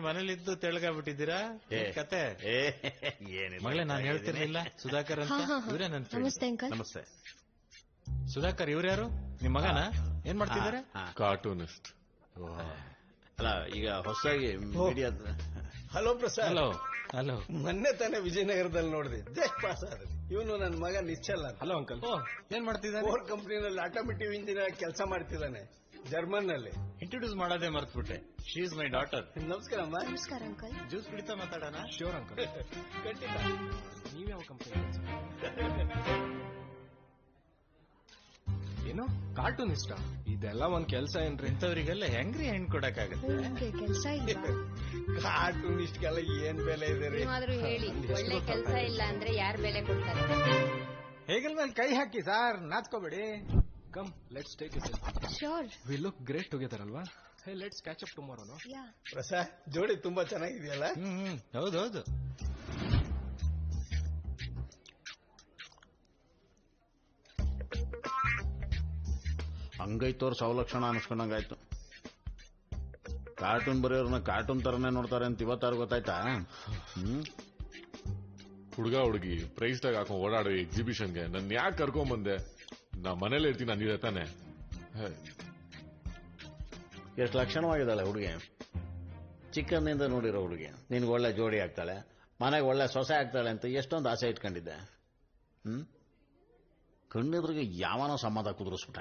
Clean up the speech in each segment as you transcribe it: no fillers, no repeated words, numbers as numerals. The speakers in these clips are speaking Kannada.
ಮನೇಲಿದ್ದು ತೆಳಗಾಗ್ಬಿಟ್ಟಿದ್ದೀರಾ ಕತೆ? ಮಗಳೇ ನಾನು ಹೇಳ್ತಿರ್ಲಿಲ್ಲ ಸುಧಾಕರ್ ಅಂತ, ಇವರೇ ನನ್ನ ಫ್ರೆಂಡ್. ನಮಸ್ತೆ. ಸುಧಾಕರ್ ಇವ್ರ್ಯಾರು? ನಿಮ್ ಮಗನ? ಏನ್ ಮಾಡ್ತಿದ್ದಾರೆ? ಕಾರ್ಟೂನಿಸ್ಟ್. ಅಲ್ಲ ಈಗ ಹೊಸದಾಗಿ ಮೀಡಿಯಾದ. ಹಲೋ ಪ್ರಸಾದ್. Hello hello. ಮೊನ್ನೆ ತಾನೇ ವಿಜಯನಗರದಲ್ಲಿ ನೋಡಿದೆ, ಜಸ್ಟ್ ಪಾಸ್ ಆದ್ರೆ. ಇವನು ನನ್ನ ಮಗ ನಿಶ್ಚಲ್. Hello uncle. ಏನ್ ಮಾಡ್ತಿದ್ದಾನೆ? ಫೋರ್ ಕಂಪನಿನಲ್ಲಿ ಆಟೋಮೇಟಿವ್ ಇಂಜಿನಿಯರ್ ಕೆಲಸ ಮಾಡ್ತಿದ್ದಾನೆ, ಜರ್ಮನ್ ನಲ್ಲಿ. ಇಂಟ್ರೊಡ್ಯೂಸ್ ಮಾಡೋದೇ ಮರ್ತ್ಬಿಟ್ಟೆ. She is my daughter. ನಮಸ್ಕಾರ ಅಮ್ಮ. ನಮಸ್ಕಾರ ಅಂಕಲ್. ಜ್ಯೂಸ್ ಕುಡಿತಾ ಮಾತಾಡೋಣ? Sure uncle. ಖಂಡಿತ. ನೀವ್ಯಾವ ಕಂಪನಿ? ಏನು ಕಾರ್ಟೂನಿಸ್ಟ? ಇದೆಲ್ಲ ಒಂದ್ ಕೆಲ್ಸ ಏನ್ರಿ? ಇಂಥವ್ರಿಗೆಲ್ಲ ಹೆಂಗ್ರಿ ಹೆಣ್ ಕೊಡಕ್ಕಾಗತ್ತೆ? ನಿಮ್ಗೆ ಕೆಲಸ ಇಲ್ಲ? ಕಾರ್ಟೂನಿಸ್ಟ್ಗೆಲ್ಲ ಏನ್ ಬೆಲೆ ಇದೆ ರೀ? ನೀವಾದ್ರೂ ಹೇಳಿ, ಒಳ್ಳೆ ಕೆಲಸ ಇಲ್ಲ ಅಂದ್ರೆ ಯಾರು ಬೆಲೆ ಕೊಡ್ತಾರೆ? ಹೇಗಲ್ ಮೇಲೆ ಕೈ ಹಾಕಿ ಸಾರ್, ನಾಚ್ಕೋಬೇಡಿ. Come let's take it. Sure. We look great together ಅಲ್ವಾ? Hey let's catch up tomorrow. No yeah. Prasad, ಜೋಡಿ ತುಂಬಾ ಚೆನ್ನಾಗಿದೆಯಲ್ಲ? ಹೌದೌದು. ಹಂಗೈತೋರ್ ಸವಲಕ್ಷಣ ಅನ್ಸ್ಕೊಂಡಂಗಾಯ್ತು. ಕಾರ್ಟೂನ್ ಬರೆಯೋರ್ನ ಕಾರ್ಟೂನ್ ತರನೇ ನೋಡ್ತಾರೆ ಅಂತ ಇವತ್ತಾರು ಗೊತ್ತಾಯ್ತಾ? ಹುಡುಗ ಹುಡುಗಿ ಪ್ರೈಸ್ ಟ್ಯಾಗ್ ಹಾಕೊಂಡ್ ಓಡಾಡೋ ಎಕ್ಸಿಬಿಷನ್ಗೆ ನನ್ ಯಾಕೆ ಕರ್ಕೊಂಬಂದೆ? ನಾ ಮನೇಲಿ ಇರ್ತೀನಿ ಅಂದಿದೆ ತಾನೆ. ಎಷ್ಟು ಲಕ್ಷಣವಾಗಿದ್ದಾಳೆ ಹುಡುಗಿ, ಚಿಕ್ಕಂದಿಂದ ನೋಡಿರೋ ಹುಡುಗಿ. ನಿನ್ಗೆ ಒಳ್ಳೆ ಜೋಡಿ ಆಗ್ತಾಳೆ, ಮನೆಗೆ ಒಳ್ಳೆ ಸೊಸೆ ಆಗ್ತಾಳೆ ಅಂತ ಎಷ್ಟೊಂದು ಆಸೆ ಇಟ್ಕೊಂಡಿದ್ದೆ. ಕಣ್ಣೆದ್ರಿಗೆ ಯಾವನೋ ಸಂಬಂಧ ಕುದುರಿಸ್ಬಿಟ್ಟ.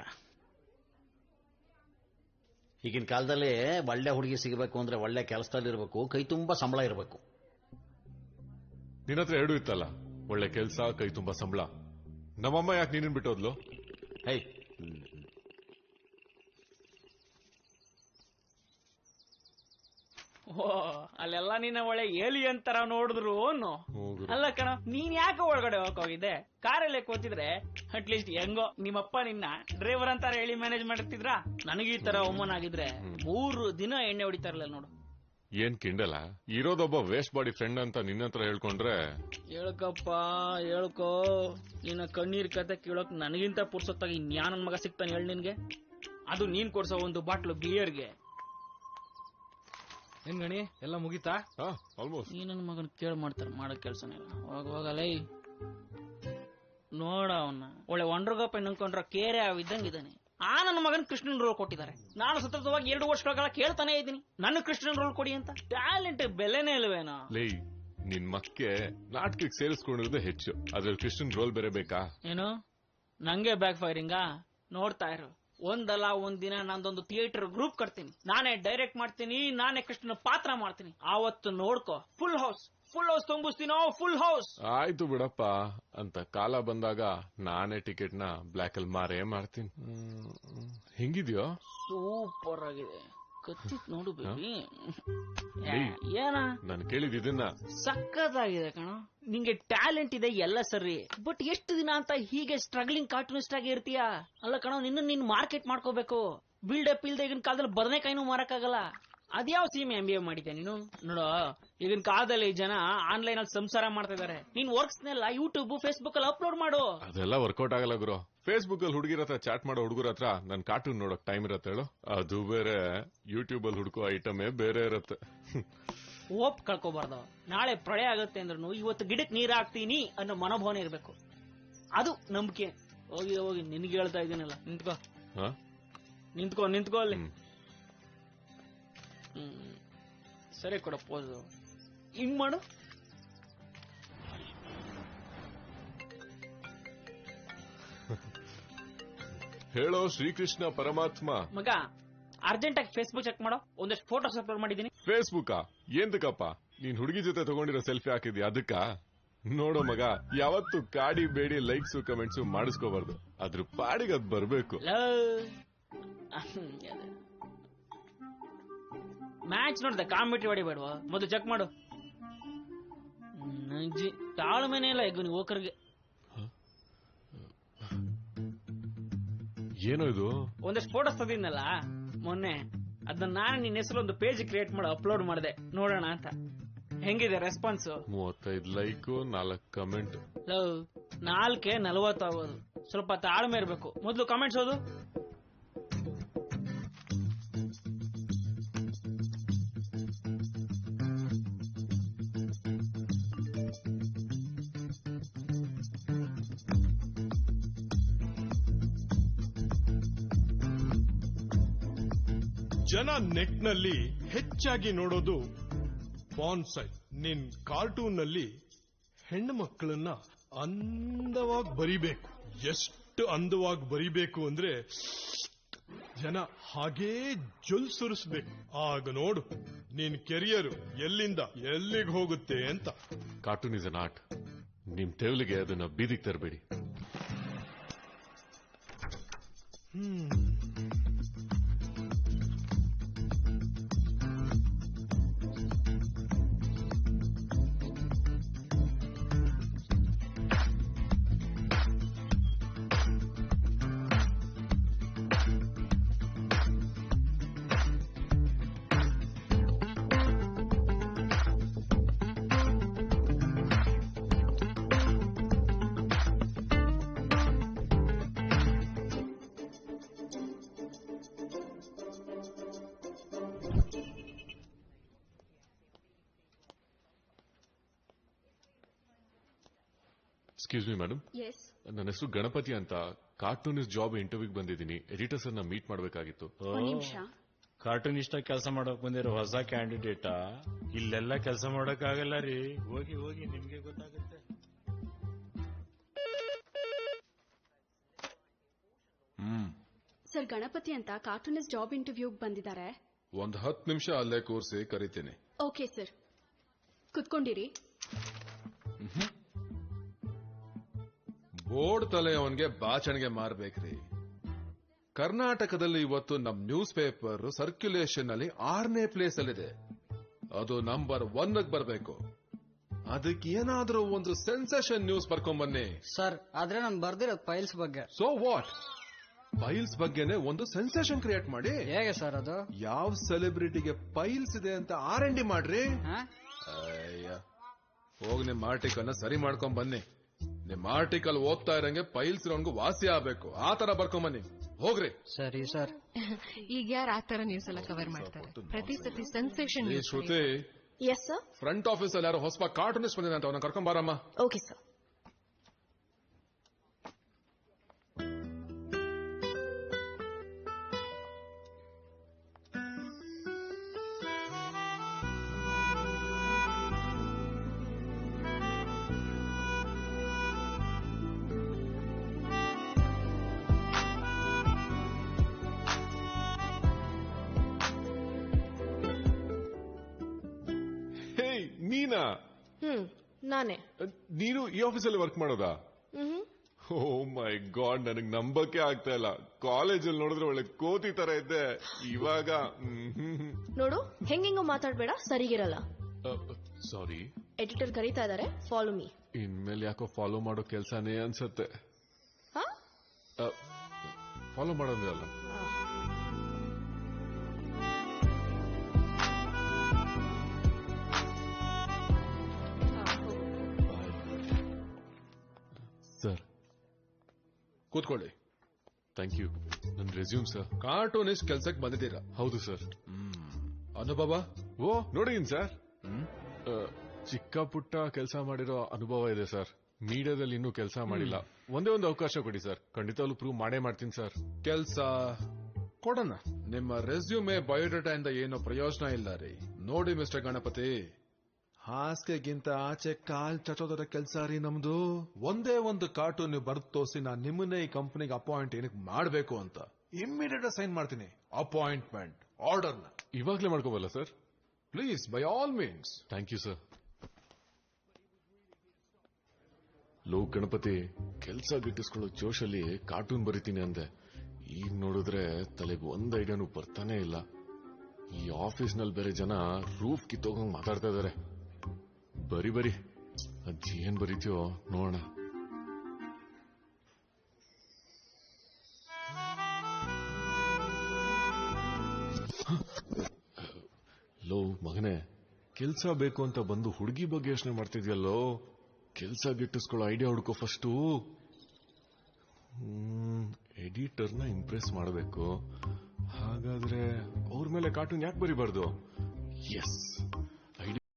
ಈಗಿನ ಕಾಲದಲ್ಲಿ ಒಳ್ಳೆ ಹುಡುಗಿ ಸಿಗಬೇಕು ಅಂದ್ರೆ ಒಳ್ಳೆ ಕೆಲಸದಲ್ಲಿರ್ಬೇಕು, ಕೈ ತುಂಬಾ ಸಂಬಳ ಇರಬೇಕು. ನಿನ್ನತ್ರ ಎರಡು ಇತ್ತಲ್ಲ, ಒಳ್ಳೆ ಕೆಲ್ಸ, ಕೈ ತುಂಬಾ ಸಂಬಳ. ನಮ್ಮಮ್ಮ ಯಾಕೆ ನೀನಿನ್ ಬಿಟ್ಟೋದ್ಲು? ಹೈ, ಓ ಅಲ್ಲೆಲ್ಲ ನಿನ್ನ ಒಳ್ಳೆ ಏಲಿ ಅಂತರ ನೋಡಿದ್ರು. ಅಲ್ಲ ಕಣ, ನೀನ್ ಯಾಕೆ ಒಳಗಡೆ ಹೋಗಿದ್ದೆ? ಕಾರಲ್ಲಿ ಕೂತಿದ್ರೆ ಅಟ್ಲೀಸ್ಟ್ ಹೆಂಗೋ ನಿಮ್ಮಪ್ಪ ನಿನ್ನ ಡ್ರೈವರ್ ಅಂತಾರ ಹೇಳಿ ಮ್ಯಾನೇಜ್ ಮಾಡ್ತಿದ್ರ. ನನಗೆ ಈ ತರ ಅವಮಾನ ಆಗಿದ್ರೆ 3 ದಿನ ಎಣ್ಣೆ ಹೊಡಿತಾರಲ್ಲ ನೋಡು. ಏನ್ ಕಿಂಡಲ್ಲ, ಇರೋದೊಬ್ಬ ವೇಸ್ಟ್ ಬಾಡಿ ಫ್ರೆಂಡ್ ಅಂತ ನಿನ್ನ ಹತ್ರ ಹೇಳ್ಕೊಂಡ್ರೆ. ಹೇಳ್ಕಪ್ಪ ಹೇಳ್ಕೋ, ನಿನ್ನ ಕಣ್ಣೀರ್ ಕತೆ ಕೇಳೋಕ್ ನನಗಿಂತ ಪುರ್ಸೊತ್ತಾಗಿ ಇನ್ಯಾ ನನ್ ಮಗ ಸಿಗ್ತಾನೆ ಹೇಳಿ ನಿನ್ಗೆ? ಅದು ನೀನ್ ಕೊಡ್ಸೋ ಒಂದು ಬಾಟ್ಲು ಬಿಯರ್ಗೆ. ಏನ್ ಗಣಿ ಎಲ್ಲ ಮುಗಿತಾ? ಆಲ್ಮೋಸ್ಟ್. ಈ ನನ್ನ ಮಗನ್ ಕೇಳ್ ಮಾಡ್ತಾರ, ಮಾಡೋ ಕೆಲ್ಸನೇ ಇಲ್ಲ. ಹೋಗಲೈ ನೋಡ ಅವನ್ನ ಒಳ್ಳೆ ಒಂಡ್ರಗಪ್ಪ ನಂಬ್ಕೊಂಡ್ರ ಕೇರೆ ಇದ್ದಂಗಿದ್ದಾನೆ. ಆ ನನ್ನ ಮಗನ್ ಕೃಷ್ಣನ್ ರೋಲ್ ಕೊಟ್ಟಿದ್ದಾರೆ. ನಾನು ಸತತವಾಗಿ 2 ವರ್ಷಗಳ ಕೇಳ್ತಾನೆ ಇದ್ದೀನಿ, ನನ್ನ ಕೃಷ್ಣನ್ ರೋಲ್ ಕೊಡಿ ಅಂತ. ಟ್ಯಾಲೆಂಟ್ ಬೆಲೆನೇ ಇಲ್ವೇನೋ? ಲೈ, ನಿನ್ ಮಕ್ಕೆ ನಾಟಕಕ್ಕೆ ಸೇರಿಸ್ಕೊಂಡಿರೋದೇ ಹೆಚ್ಚು, ಅದ್ರಲ್ಲಿ ಕೃಷ್ಣನ್ ರೋಲ್ ಬೇರೆ ಬೇಕಾ? ಏನು ನಂಗೆ ಬ್ಯಾಕ್ ಫೈರಿಂಗಾ? ನೋಡ್ತಾ ಇರು, ಒಂದಲ್ಲ ಒಂದಿನ ನಂದೊಂದು ಥಿಯೇಟರ್ ಗ್ರೂಪ್ ಕಟ್ತೀನಿ, ನಾನೇ ಡೈರೆಕ್ಟ್ ಮಾಡ್ತೀನಿ, ನಾನೇ ಕೃಷ್ಣನ ಪಾತ್ರ ಮಾಡ್ತೀನಿ. ಆವತ್ತು ನೋಡ್ಕೋ, ಫುಲ್ ಹೌಸ್ ತುಂಬಿಸ್ತೀನೋ, ಫುಲ್ ಹೌಸ್. ಆಯ್ತು ಬಿಡಪ್ಪ, ಅಂತ ಕಾಲ ಬಂದಾಗ ನಾನೇ ಟಿಕೆಟ್ ನ ಬ್ಲಾಕ್ ಅಲ್ಲಿ ಮಾರೇ ಮಾಡ್ತೀನಿ. ಹೆಂಗಿದ್ಯೋ? ಸೂಪರ್ ಆಗಿದೆ, ಕತ್ತಿತ್ ನೋಡು ಬೇಬಿ. ಏನ ನಾನು ಕೇಳಿದ ಇದನ್ನ? ಸಕ್ಕತ್ತಾಗಿದೆ ಕಣ, ನಿಂಗೆ ಟ್ಯಾಲೆಂಟ್ ಇದೆ ಎಲ್ಲ ಸರಿ, ಬಟ್ ಎಷ್ಟು ದಿನ ಅಂತ ಹೀಗೆ ಸ್ಟ್ರಗ್ಲಿಂಗ್ ಕಾರ್ಟೂನಿಸ್ಟ್ ಆಗಿ ಇರ್ತೀಯ? ಅಲ್ಲ ಕಣ, ನಿನ್ನ ಮಾರ್ಕೆಟ್ ಮಾಡ್ಕೋಬೇಕು. ಬಿಲ್ಡಪ್ ಇಲ್ದೆ ಈಗಿನ ಕಾಲದಲ್ಲಿ ಬದನೆಕಾಯಿನೂ ಮಾರಕ್ಕಾಗಲ್ಲ. ಅದ್ಯಾವ ಸೀಮೆ MBA ಮಾಡಿದ್ಯಾ ನೀನು? ನೋಡೋ, ಈಗಿನ ಕಾಲದಲ್ಲಿ ಜನ ಆನ್ಲೈನ್ ಅಲ್ಲಿ ಸಂಸಾರ ಮಾಡ್ತಾ ಇದಾರೆ. ನೀನ್ ವರ್ಕ್ಸ್ನೆಲ್ಲ ಯೂಟ್ಯೂಬ್, ಫೇಸ್ಬುಕ್ ಅಲ್ಲಿ ಅಪ್ಲೋಡ್ ಮಾಡು. ಅದೆಲ್ಲ ವರ್ಕೌಟ್ ಆಗಲ್ಲ ಗುರು. ಫೇಸ್ಬುಕ್ ಅಲ್ಲಿ ಹುಡುಗಿರ ಹತ್ರ ಚಾಟ್ ಮಾಡೋ ಹುಡುಗರ ಹತ್ರ ನನ್ ಕಾರ್ಟೂನ್ ನೋಡಕ್ ಟೈಮ್ ಇರತ್ತೆ ಹೇಳು? ಅದು ಬೇರೆ, ಯೂಟ್ಯೂಬ್ ಅಲ್ಲಿ ಹುಡುಕೋ ಐಟಮೇ ಬೇರೆ ಇರತ್ತೆ. ಹೋಪ್ ಕಳ್ಕೋಬಾರ್ದು. ನಾಳೆ ಪ್ರಳಯ ಆಗುತ್ತೆ ಅಂದ್ರೂ ಇವತ್ತು ಗಿಡಕ್ಕೆ ನೀರ್ ಹಾಕ್ತೀನಿ ಅನ್ನೋ ಮನೋಭಾವನೆ ಇರ್ಬೇಕು. ಅದು ನಂಬಿಕೆ. ಹೋಗಿ ನಿನ್ಗೆ ಹೇಳ್ತಾ ಇದ್ದೀನಲ್ಲ, ನಿಂತ್ಕೋ ಅಲ್ಲಿ. ಸರಿ ಕೊಡ ಪೋಸು, ಹಿಂಗ್ ಮಾಡು. ಹೇಳೋ ಶ್ರೀಕೃಷ್ಣ ಪರಮಾತ್ಮ. ಮಗ, ಅರ್ಜೆಂಟ್ ಆಗಿ ಫೇಸ್ಬುಕ್ ಚೆಕ್ ಮಾಡೋ, ಒಂದಷ್ಟು ಫೋಟೋಸ್ ಅಪ್ಲೋಡ್ ಮಾಡಿದೀನಿ. ಫೇಸ್ಬುಕ್ ಏಂತಕಪ್ಪ? ನೀನ್ ಹುಡುಗಿ ಜೊತೆ ತಗೊಂಡಿರೋ ಸೆಲ್ಫಿ ಹಾಕಿದ್ಯಾ ಅದಕ್ಕ? ನೋಡೋ ಮಗ, ಯಾವತ್ತು ಕಾಡಿ ಬೇಡಿ ಲೈಕ್ಸ್ ಕಮೆಂಟ್ಸ್ ಮಾಡಿಸ್ಕೋಬಾರ್ದು, ಅದ್ರ ಪಾಡಿಗೆ ಅದ್ ಬರ್ಬೇಕು. ಮ್ಯಾಚ್ ನೋಡ್ದೆ, ಕಾಮಿಟಿ ಹೊಡಿಬೇಡವಾ? ಮೊದಲು ಚೆಕ್ ಮಾಡು. ತಾಳ್ಮೆನೇ ಇಲ್ಲ ಈಗ ನೀವು ಹೋಕರ್ಗೆ. ಏನೋ ಇದು? ಒಂದಷ್ಟು ಫೋಟೋಸ್ ತಂದಿದ್ನಲ್ಲ ಮೊನ್ನೆ, ಅದನ್ನ ನಾನು ನಿನ್ನ ಹೆಸರು ಒಂದು ಪೇಜ್ ಕ್ರಿಯೇಟ್ ಮಾಡಿ ಅಪ್ಲೋಡ್ ಮಾಡಿದೆ, ನೋಡೋಣ ಅಂತ. ಹೆಂಗಿದೆ ರೆಸ್ಪಾನ್ಸ್? 35 like, 4 comment. 4ಕ್ಕೆ 40 ಆಗೋದು. ಸ್ವಲ್ಪ ತಾಳ್ಮೆ ಇರಬೇಕು. ಮೊದಲು ಕಮೆಂಟ್ಸ್ ಓದು. ಜನ ನೆಟ್ ನಲ್ಲಿ ಹೆಚ್ಚಾಗಿ ನೋಡೋದು ಪಾನ್ ಸೈಟ್. ನಿನ್ ಕಾರ್ಟೂನ್ ನಲ್ಲಿ ಹೆಣ್ಣು ಮಕ್ಕಳನ್ನ ಅಂದವಾಗಿ ಬರಿಬೇಕು. ಎಷ್ಟು ಅಂದವಾಗಿ ಬರಿಬೇಕು ಅಂದ್ರೆ ಜನ ಹಾಗೇ ಜೊಲ್ ಸುರಿಸ್ಬೇಕು. ಆಗ ನೋಡು ನಿನ್ ಕೆರಿಯರ್ ಎಲ್ಲಿಂದ ಎಲ್ಲಿಗೆ ಹೋಗುತ್ತೆ ಅಂತ. Cartoon is an art. ನಿಮ್ ತೆವಲಿಗೆ ಅದನ್ನ ಬೀದಿಗೆ ತರಬೇಡಿ. ಎಕ್ಸ್ಕ್ಯೂಸ್ ಮಿ ಮೇಡಮ್, ನನ್ನ ಹೆಸರು ಗಣಪತಿ ಅಂತ. ಕಾರ್ಟೂನಿಸ್ಟ್ ಜಾಬ್ ಇಂಟರ್ವ್ಯೂಗೆ ಬಂದಿದ್ದೀನಿ. ಎಡಿಟರ್ ಸರ್ ಮೀಟ್ ಮಾಡಬೇಕಾಗಿತ್ತು. ಕಾರ್ಟೂನಿಸ್ಟ್ ಕೆಲಸ ಮಾಡೋಕ್ ಬಂದಿರೋ ಹೊಸ ಕ್ಯಾಂಡಿಡೇಟಾ? ಇಲ್ಲೆಲ್ಲ ಕೆಲಸ ಮಾಡೋಕ್ ಆಗಲ್ಲ ರೀ. ಹೋಗಿ ಹೋಗಿ ನಿಮ್ಗೆ ಗೊತ್ತಾಗುತ್ತೆ. ಸರ್, ಗಣಪತಿ ಅಂತ ಕಾರ್ಟೂನಿಸ್ಟ್ ಜಾಬ್ ಇಂಟರ್ವ್ಯೂಗೆ ಬಂದಿದ್ದಾರೆ. ಒಂದು 10 ನಿಮಿಷ ಅಲ್ಲೇ ಕೂರಿಸಿ ಕರಿತೀನಿ. Okay sir, ಕುತ್ಕೊಂಡಿರಿ. ಬೋರ್ಡ್ ತಲೆ ಅವನ್ಗೆ ಬಾಚಣಿಗೆ ಮಾರ್ಬೇಕ್ರಿ. ಕರ್ನಾಟಕದಲ್ಲಿ ಇವತ್ತು ನಮ್ ನ್ಯೂಸ್ ಪೇಪರ್ ಸರ್ಕ್ಯುಲೇಷನ್ ಅಲ್ಲಿ 6ನೇ ಪ್ಲೇಸ್ ಅಲ್ಲಿದೆ. ಅದು ನಂಬರ್ 1ಗೆ ಬರಬೇಕು. ಅದಕ್ಕೆ ಏನಾದ್ರೂ ಒಂದು ಸೆನ್ಸೇಷನ್ ನ್ಯೂಸ್ ಬರ್ಕೊಂಬನ್ನಿ. ಸರ್, ಆದ್ರೆ ನಾನು ಬರ್ದಿರೋದು ಫೈಲ್ಸ್ ಬಗ್ಗೆ. So what? ಫೈಲ್ಸ್ ಬಗ್ಗೆನೆ ಒಂದು ಸೆನ್ಸೇಷನ್ ಕ್ರಿಯೇಟ್ ಮಾಡಿ. ಹೇಗೆ ಸರ್ ಅದು? ಯಾವ ಸೆಲೆಬ್ರಿಟಿಗೆ ಫೈಲ್ಸ್ ಇದೆ ಅಂತ R&D ಮಾಡ್ರಿ. ಹೋಗಿ ನಿಮ್ ಆರ್ಟಿಕಲ್ ನ ಸರಿ ಮಾಡ್ಕೊಂಡ್ ಬನ್ನಿ. ನಿಮ್ ಆರ್ಟಿಕಲ್ ಓದ್ತಾ ಇರಂಗೆ ಫೈಲ್ಸ್ ಇರೋನ್ಗೂ ವಾಸಿ ಆಗ್ಬೇಕು. ಆ ತರ ಬರ್ಕೊಂಬನ್ನಿ. ಹೋಗ್ರಿ. ಸರಿ ಸರ್. ಈಗ ಯಾರು ಆ ತರ ನ್ಯೂಸ್ ಎಲ್ಲ ಕವರ್ ಮಾಡ್ತಾರೆ? ಪ್ರತಿ ಸತಿ sensation. Shruti, yes sir. Front office ಅಲ್ಲಿ ಯಾರೋ ಹೊಸ ಕಾರ್ಟೂನಿಸ್ಟ್ ಬಂದಿದೆ ಅಂತ ಅವನ್ನ ಕರ್ಕೊಂಡ್ ಬಾರಮ್ಮ. Okay sir. ನೀನಾ? ನಾನೇ. ನೀನು ಈ ಆಫೀಸಲ್ಲಿ ವರ್ಕ್ ಮಾಡೋದಾ? ಓ ಮೈ ಗಾಡ್, ನನಗ್ ನಂಬಕ್ಕೆ ಆಗ್ತಾ ಇಲ್ಲ. ಕಾಲೇಜಲ್ಲಿ ನೋಡಿದ್ರೆ ಒಳ್ಳೆ ಕೋತಿ ತರ ಇದ್ದೆ. ಇವಾಗ ನೋಡು, ಹೆಂಗೆಂಗೋ ಮಾತಾಡ್ಬೇಡ, ಸರಿಗಿರಲ್ಲ. ಸಾರಿ. ಎಡಿಟರ್ ಕರೀತಾ ಇದಾರೆ, ಫಾಲೋ ಮೀ. ಇನ್ಮೇಲೆ ಯಾಕೋ ಫಾಲೋ ಮಾಡೋ ಕೆಲ್ಸನೇ ಅನ್ಸತ್ತೆ. ಫಾಲೋ ಮಾಡೋದೇ ಅಲ್ಲ. ಸರ್, ಕೂತ್ಕೊಳ್ಳಿ. Thank you. ನನ್ನ ರೆಸ್ಯೂಮ್ ಸರ್. ಕಾರ್ಟೂನಿಸ್ಟ್ ಕೆಲ್ಸಕ್ಕೆ ಬಂದಿದ್ದೀರಾ? ಹೌದು ಸರ್. ಅನುಭವ? ಓ, ನೋಡಿದೀನಿ ಸರ್. ಚಿಕ್ಕ ಪುಟ್ಟ ಕೆಲಸ ಮಾಡಿರೋ ಅನುಭವ ಇದೆ ಸರ್. ಮೀಡಿಯಾದಲ್ಲಿ ಇನ್ನೂ ಕೆಲಸ ಮಾಡಿಲ್ಲ. ಒಂದೇ ಒಂದು ಅವಕಾಶ ಕೊಡಿ ಸರ್, ಖಂಡಿತವಾಗ್ಲೂ ಪ್ರೂವ್ ಮಾಡೇ ಮಾಡ್ತೀನಿ ಸರ್. ಕೆಲಸ ಕೊಡೋಣ. ನಿಮ್ಮ ರೆಸ್ಯೂಮೆ ಬಯೋಡೇಟಾ ಇಂದ ಏನೋ ಪ್ರಯೋಜನ ಇಲ್ಲ ರೀ. ನೋಡಿ ಮಿಸ್ಟರ್ ಗಣಪತಿ, ಹಾಸಿಗೆಗಿಂತ ಆಚೆ ಕಾಲ್ ಚಚೋದರ ಕೆಲಸ ರೀ ನಮ್ದು. ಒಂದೇ ಒಂದು ಕಾರ್ಟೂನ್ ನೀವು ಬರ್ದು ತೋರಿಸಿ, ನಾನು ನಿಮ್ಮನ್ನೇ ಈ ಕಂಪನಿಗೆ ಅಪಾಯಿಂಟ್ ಏನಕ್ಕೆ ಮಾಡಬೇಕು ಅಂತ ಇಮ್ಮಿಡಿಯೇಟ್ ಸೈನ್ ಮಾಡ್ತೀನಿ. ಅಪಾಯಿಂಟ್ಮೆಂಟ್ ಆರ್ಡರ್ನ ಇವಾಗಲೇ ಮಾಡ್ಕೋಬಲ್ಲ sir? Please, by all means. Thank you sir. ಲೋ ಗಣಪತಿ, ಕೆಲಸ ಗಿಟ್ಟಿಸ್ಕೊಳ್ಳೋ ಜೋಶಲ್ಲಿ ಕಾರ್ಟೂನ್ ಬರೀತೀನಿ ಅಂದೆ. ಈಗ ನೋಡಿದ್ರೆ ತಲೆಗೆ ಒಂದ್ ಐಡಿಯಾನು ಬರ್ತಾನೆ ಇಲ್ಲ. ಈ ಆಫೀಸ್ನಲ್ಲಿ ಬೇರೆ ಜನ ರೂಫ್ ಕಿತ್ತೋಗಂಗ್ ಮಾತಾಡ್ತಾ ಇದಾರೆ. ಬರಿ ಬರಿ, ಅದೇನ್ ಬರೀತೀಯೋ ನೋಡೋಣ. ಲೋ ಮಗನೇ, ಕೆಲ್ಸ ಬೇಕು ಅಂತ ಬಂದು ಹುಡುಗಿ ಬಗ್ಗೆ ಯೋಚನೆ ಮಾಡ್ತಿದ್ಯಲ್ಲೋ. ಕೆಲ್ಸ ಗಿಟ್ಟಿಸ್ಕೊಳ್ಳೋ ಐಡಿಯಾ ಹುಡ್ಕೋ ಫಸ್ಟು. ಎಡಿಟರ್ನ ಇಂಪ್ರೆಸ್ ಮಾಡಬೇಕು. ಹಾಗಾದ್ರೆ ಅವ್ರ ಮೇಲೆ ಕಾರ್ಟೂನ್ ಯಾಕೆ ಬರಿಬಾರ್ದು? ಎಸ್,